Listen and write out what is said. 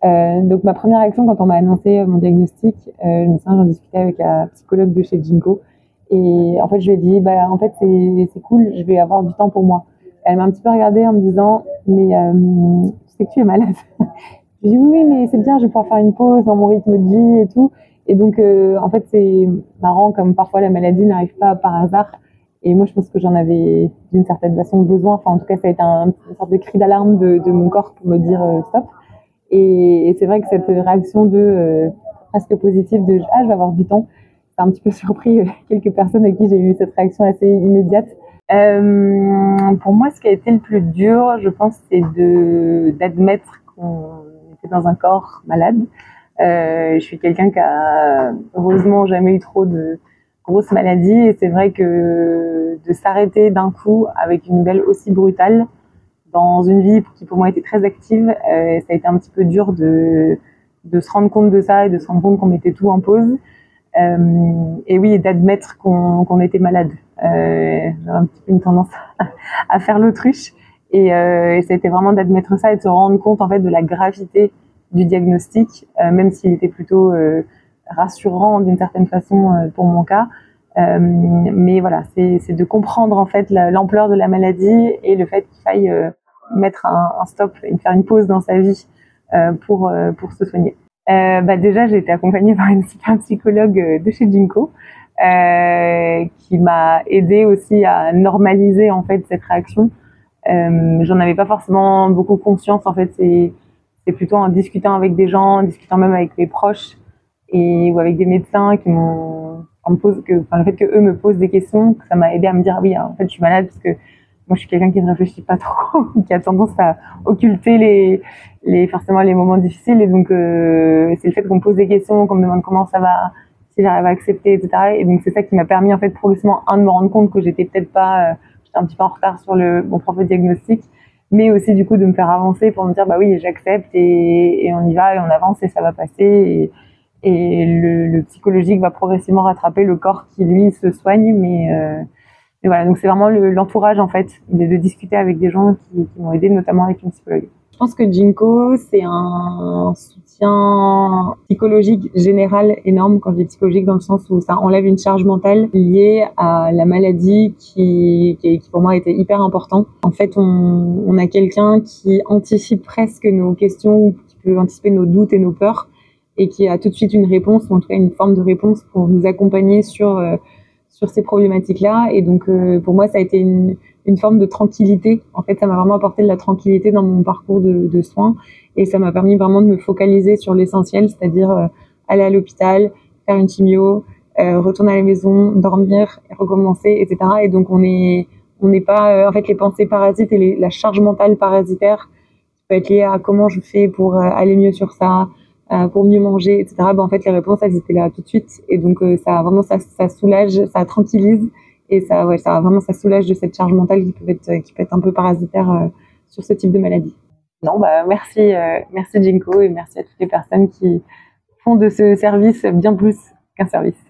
Donc ma première action quand on m'a annoncé mon diagnostic, je me souviens, j'en discutais avec un psychologue de chez Ginkgo et en fait je lui ai dit bah en fait c'est cool, je vais avoir du temps pour moi. Elle m'a un petit peu regardée en me disant mais tu sais que tu es malade. Je lui ai dit oui mais c'est bien, je vais pouvoir faire une pause dans mon rythme de vie et tout. Et donc en fait c'est marrant comme parfois la maladie n'arrive pas par hasard. Et moi je pense que j'en avais d'une certaine façon besoin. Enfin en tout cas ça a été une sorte de cri d'alarme de mon corps pour me dire stop. Et c'est vrai que cette réaction de presque positive de ah je vais avoir du temps, ça a un petit peu surpris quelques personnes avec qui j'ai eu cette réaction assez immédiate. Pour moi, ce qui a été le plus dur, je pense, c'est d'admettre qu'on était dans un corps malade. Je suis quelqu'un qui a heureusement jamais eu trop de grosses maladies et c'est vrai que de s'arrêter d'un coup avec une nouvelle aussi brutale dans une vie qui pour moi était très active, ça a été un petit peu dur de se rendre compte de ça et de se rendre compte qu'on mettait tout en pause. Et oui, d'admettre qu'on était malade. J'avais un petit peu une tendance à faire l'autruche. Et ça a été vraiment d'admettre ça et de se rendre compte en fait de la gravité du diagnostic, même s'il était plutôt rassurant d'une certaine façon pour mon cas. Mais voilà, c'est de comprendre en fait l'ampleur de la maladie et le fait qu'il faille mettre un stop et faire une pause dans sa vie pour se soigner. Déjà, j'ai été accompagnée par une super psychologue de chez Ginkgo qui m'a aidée aussi à normaliser en fait cette réaction. J'en avais pas forcément beaucoup conscience en fait. C'est plutôt en discutant avec des gens, en discutant même avec mes proches ou avec des médecins qui le fait que eux me posent des questions, que ça m'a aidé à me dire oui en fait je suis malade parce que moi je suis quelqu'un qui ne réfléchit pas trop, qui a tendance à occulter forcément les moments difficiles et donc c'est le fait qu'on me pose des questions, qu'on me demande comment ça va, si j'arrive à accepter, etc. Et donc c'est ça qui m'a permis en fait progressivement de me rendre compte que j'étais peut-être pas, j'étais un petit peu en retard sur mon propre diagnostic, mais aussi du coup de me faire avancer pour me dire bah oui j'accepte et on y va et on avance et ça va passer et le psychologique va progressivement rattraper le corps qui lui se soigne mais voilà, donc c'est vraiment l'entourage en fait, de discuter avec des gens qui m'ont aidé, notamment avec une psychologue. Je pense que Ginkgo, c'est un soutien psychologique général énorme. Quand je dis psychologique, dans le sens où ça enlève une charge mentale liée à la maladie qui pour moi était hyper important. En fait, on a quelqu'un qui anticipe presque nos questions, qui peut anticiper nos doutes et nos peurs, et qui a tout de suite une réponse, ou en tout cas une forme de réponse pour nous accompagner sur ces problématiques-là. Et donc, pour moi, ça a été une forme de tranquillité. En fait, ça m'a vraiment apporté de la tranquillité dans mon parcours de soins. Et ça m'a permis vraiment de me focaliser sur l'essentiel, c'est-à-dire aller à l'hôpital, faire une chimio, retourner à la maison, dormir, recommencer, etc. Et donc, on n'est pas... en fait, les pensées parasites et la charge mentale parasitaire qui peut être liée à comment je fais pour aller mieux sur ça, pour mieux manger, etc. En fait, les réponses, elles étaient là tout de suite. Et donc, ça soulage, ça tranquillise et ça soulage de cette charge mentale qui peut être un peu parasitaire sur ce type de maladie. Non, merci Ginkgo et merci à toutes les personnes qui font de ce service bien plus qu'un service.